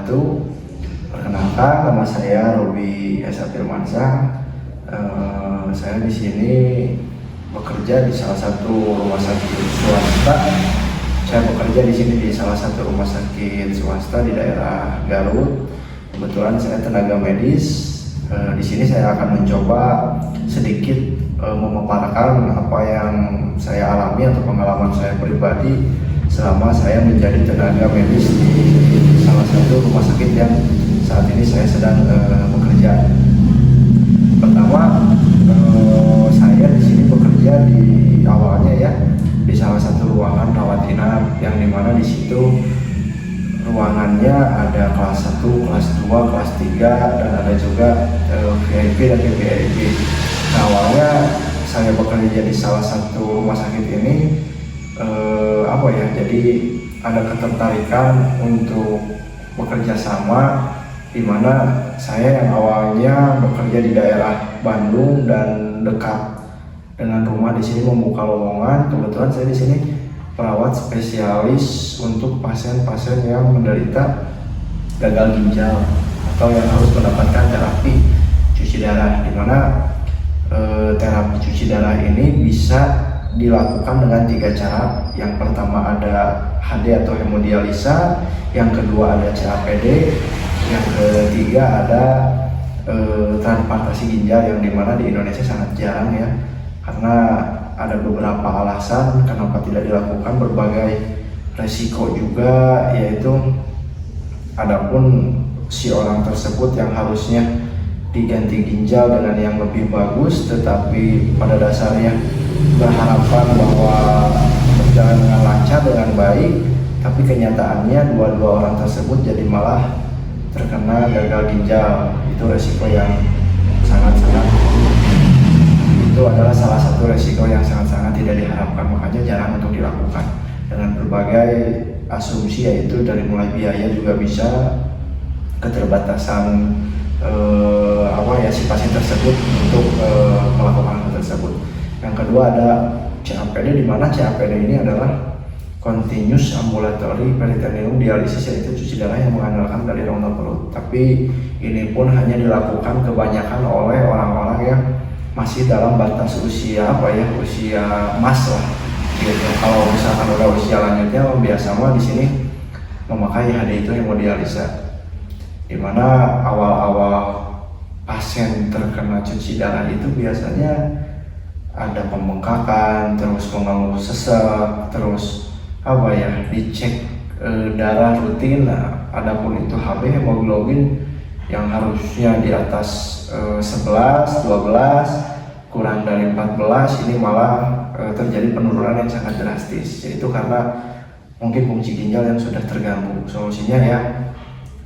wabarakatuh. Perkenalkan, nama saya Robi Esa Firmansyah. Saya di sini bekerja di salah satu rumah sakit swasta. Saya bekerja di sini di salah satu rumah sakit swasta di daerah Garut. Kebetulan saya tenaga medis. Di sini saya akan mencoba sedikit memaparkan apa yang saya alami atau pengalaman saya pribadi selama saya menjadi tenaga medis di salah satu rumah sakit yang saat ini saya sedang bekerja. Pertama, saya di sini bekerja di awalnya ya di salah satu ruangan rawat inap yang dimana di situ ruangannya ada kelas 1, kelas 2, kelas 3 dan ada juga VIP dan VVIP. Nah, awalnya saya bekerja di salah satu rumah sakit ini jadi ada ketertarikan untuk bekerja sama, di mana saya yang awalnya bekerja di daerah Bandung dan dekat dengan rumah di sini membuka lowongan. Kebetulan saya di sini perawat spesialis untuk pasien-pasien yang menderita gagal ginjal atau yang harus mendapatkan terapi cuci darah, di mana terapi cuci darah ini bisa dilakukan dengan 3 cara. Yang pertama ada HD atau hemodialisa, yang kedua ada CAPD, yang ketiga ada transplantasi ginjal, yang dimana di Indonesia sangat jarang ya, karena ada beberapa alasan kenapa tidak dilakukan, berbagai resiko juga, yaitu adapun si orang tersebut yang harusnya diganti ginjal dengan yang lebih bagus, tetapi pada dasarnya berharapan bahwa berjalan dengan lancar dengan baik, tapi kenyataannya dua orang tersebut jadi malah terkena gagal ginjal. Itu resiko yang sangat-sangat, itu adalah salah satu resiko yang sangat-sangat tidak diharapkan, makanya jarang untuk dilakukan dengan berbagai asumsi, yaitu dari mulai biaya juga bisa, keterbatasan si pasien tersebut untuk melakukan hal tersebut. Yang kedua ada CAPD, di mana CAPD ini adalah Continuous Ambulatory Peritoneum Dialysis, yaitu cuci darah yang mengandalkan dari rongga perut. Tapi ini pun hanya dilakukan kebanyakan oleh orang-orang yang masih dalam batas usia usia emas lah gitu. Kalau misalkan udah usia lanjutnya, biasa mah di sini memakai HD itu hemodialisa, di mana awal-awal pasien terkena cuci darah itu biasanya ada pembengkakan, terus mengeluh sesak, terus dicek darah rutin. Nah, adapun itu HB, hemoglobin yang harusnya di atas 11, 12, kurang dari 14, ini malah terjadi penurunan yang sangat drastis, yaitu karena mungkin fungsi ginjal yang sudah terganggu. Solusinya ya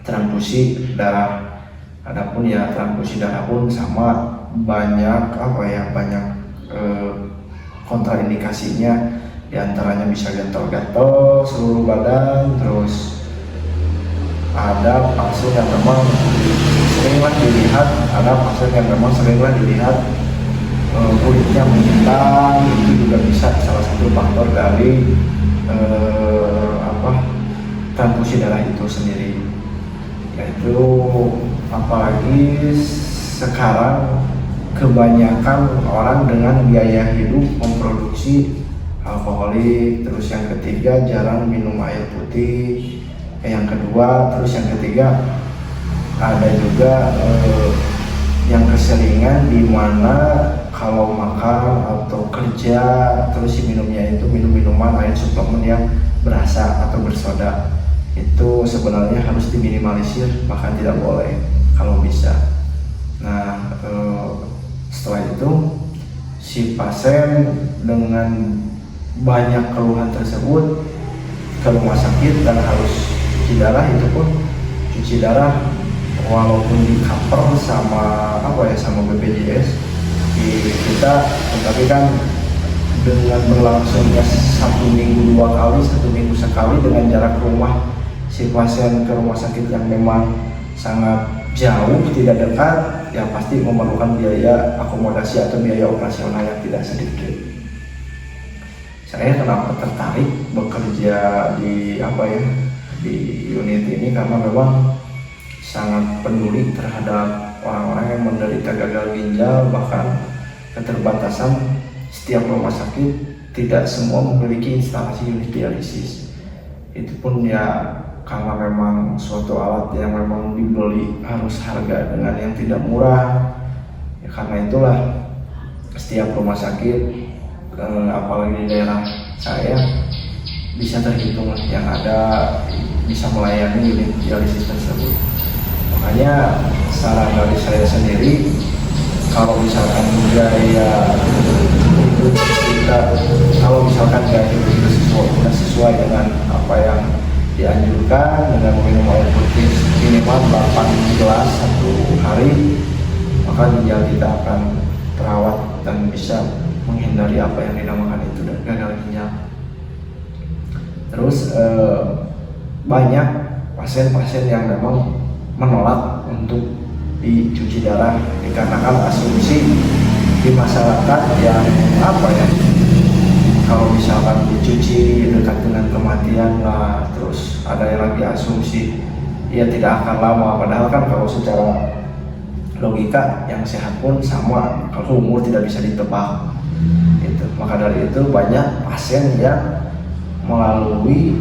transfusi darah. Adapun ya transfusi darah pun sama, banyak kontraindikasinya, diantaranya bisa gatal-gatal seluruh badan, terus ada pasien yang memang seringlah dilihat kulitnya menghitam. Itu juga bisa salah satu faktor dari transfusi darah itu sendiri, yaitu apalagi sekarang kebanyakan orang dengan biaya hidup memproduksi alkoholik. Terus yang ketiga jarang minum air putih, yang kedua, terus yang ketiga ada juga yang keseringan, di mana kalau makan atau kerja terus minumnya itu minuman air suplemen yang berasa atau bersoda. Itu sebenarnya harus diminimalisir, bahkan tidak boleh kalau bisa. Nah, setelah itu si pasien dengan banyak keluhan tersebut ke rumah sakit dan harus cuci darah. Itu pun cuci darah walaupun di cover sama sama BPJS kita, tetapi kan dengan berlangsungnya 1 minggu 2 kali, 1 minggu sekali, dengan jarak rumah si pasien ke rumah sakit yang memang sangat jauh, tidak dekat, ya pasti memerlukan biaya akomodasi atau biaya operasional yang tidak sedikit. Saya kenapa tertarik bekerja di di unit ini, karena memang sangat peduli terhadap orang-orang yang menderita gagal ginjal, bahkan keterbatasan setiap rumah sakit tidak semua memiliki instalasi unit dialisis. Itu pun ya karena memang suatu alat yang memang dibeli harus harga dengan yang tidak murah. Ya, karena itulah setiap rumah sakit apalagi di daerah saya bisa terhitung yang ada bisa melayani unit dialisis tersebut. Makanya saran dari saya sendiri, kalau misalkan gaya hidup kita, kalau misalkan gaya hidup kita sesuai dengan apa yang dianjurkan, dengan minum air putih minimal 8 gelas satu hari, maka ginjal kita akan terawat dan bisa menghindari apa yang dinamakan itu gagal ginjal. Terus banyak pasien-pasien yang memang menolak untuk dicuci darah dikarenakan asumsi di masyarakat yang apa ya, kalau misalkan dicuci dekat dengan kematian lah, terus ada yang lagi asumsi ya tidak akan lama, padahal kan kalau secara logika yang sehat pun sama, kalau umur tidak bisa ditebak itu. Maka dari itu banyak pasien yang melalui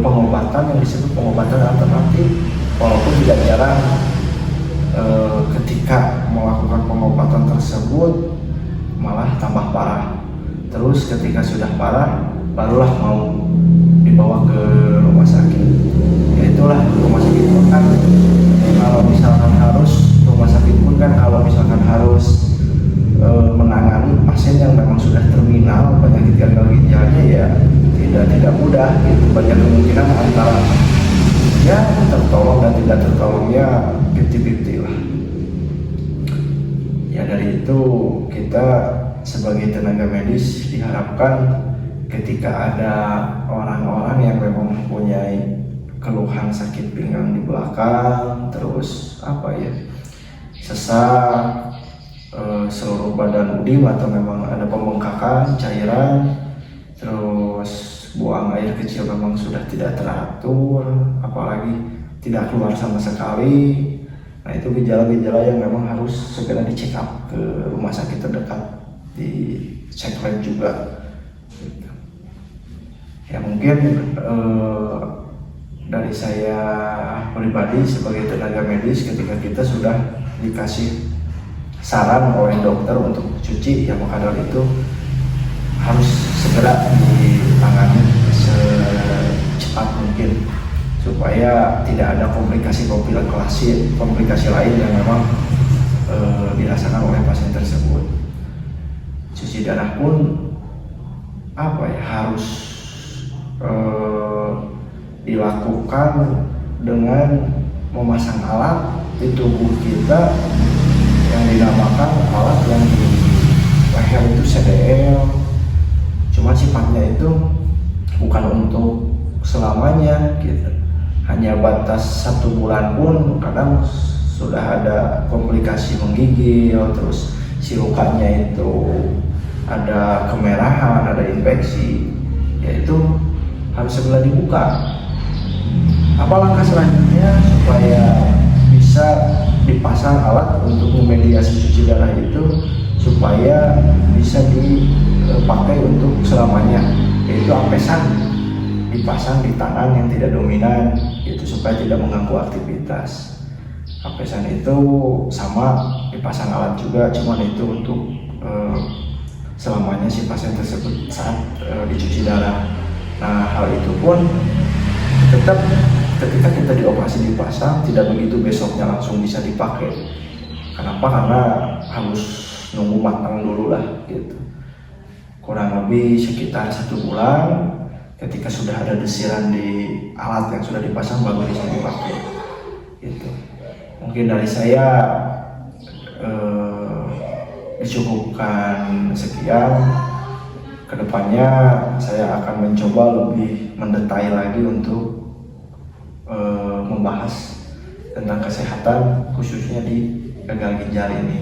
pengobatan yang disebut pengobatan alternatif, walaupun tidak jarang ketika melakukan pengobatan tersebut malah tambah parah. Terus ketika sudah parah barulah mau dibawa ke rumah sakit. Ya itulah rumah sakit pun kan kalau misalkan harus rumah sakit pun kan kalau misalkan harus menangani pasien yang memang sudah terminal penyakit gagal ginjalnya ya tidak mudah gitu. Banyak kemungkinan antara ya tertolong dan tidak tertolongnya 50-50 lah. Ya dari itu kita sebagai tenaga medis diharapkan ketika ada orang-orang yang memang mempunyai keluhan sakit pinggang di belakang, terus apa ya, sesak, seluruh badan udim atau memang ada pembengkakan cairan, terus buang air kecil memang sudah tidak teratur, apalagi tidak keluar sama sekali. Nah itu gejala-gejala yang memang harus segera dicek up ke rumah sakit terdekat, dicek lab juga. Ya mungkin dari saya pribadi sebagai tenaga medis, ketika kita sudah dikasih saran oleh dokter untuk cuci, ya maka dari itu harus segera ditangani secepat mungkin supaya tidak ada komplikasi lain yang memang dirasakan oleh pasien tersebut. Cuci darah pun apa ya, harus dilakukan dengan memasang alat di tubuh kita yang dinamakan alat yang di leher itu CDL. Cuma sifatnya itu bukan untuk selamanya gitu, hanya batas 1 bulan pun kadang sudah ada komplikasi menggigil, terus si lukanya itu ada kemerahan, ada infeksi, yaitu harus segera dibuka. Apa langkah selanjutnya supaya bisa dipasang alat untuk memediasi cuci darah itu supaya bisa dipakai untuk selamanya, yaitu ampesan dipasang di tangan yang tidak dominan itu supaya tidak mengganggu aktivitas. Ampesan itu sama dipasang alat juga, cuman itu untuk selamanya si pasien tersebut saat dicuci darah. Nah hal itu pun tetap ketika kita dioperasi dipasang, tidak begitu besoknya langsung bisa dipakai. Kenapa? Karena harus nunggu matang dulu lah gitu. Kurang lebih sekitar 1 bulan, ketika sudah ada desiran di alat yang sudah dipasang baru bisa dipakai gitu. Mungkin dari saya dicukupkan sekian. Kedepannya saya akan mencoba lebih mendetail lagi untuk membahas tentang kesehatan khususnya di gagal ginjal ini.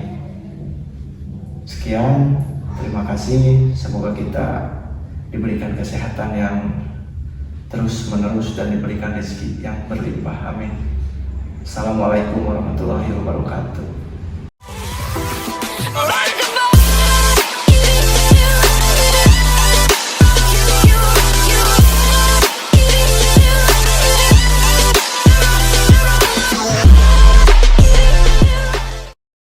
Sekian, terima kasih. Semoga kita diberikan kesehatan yang terus menerus dan diberikan rezeki yang berlimpah. Amin. Assalamualaikum warahmatullahi wabarakatuh.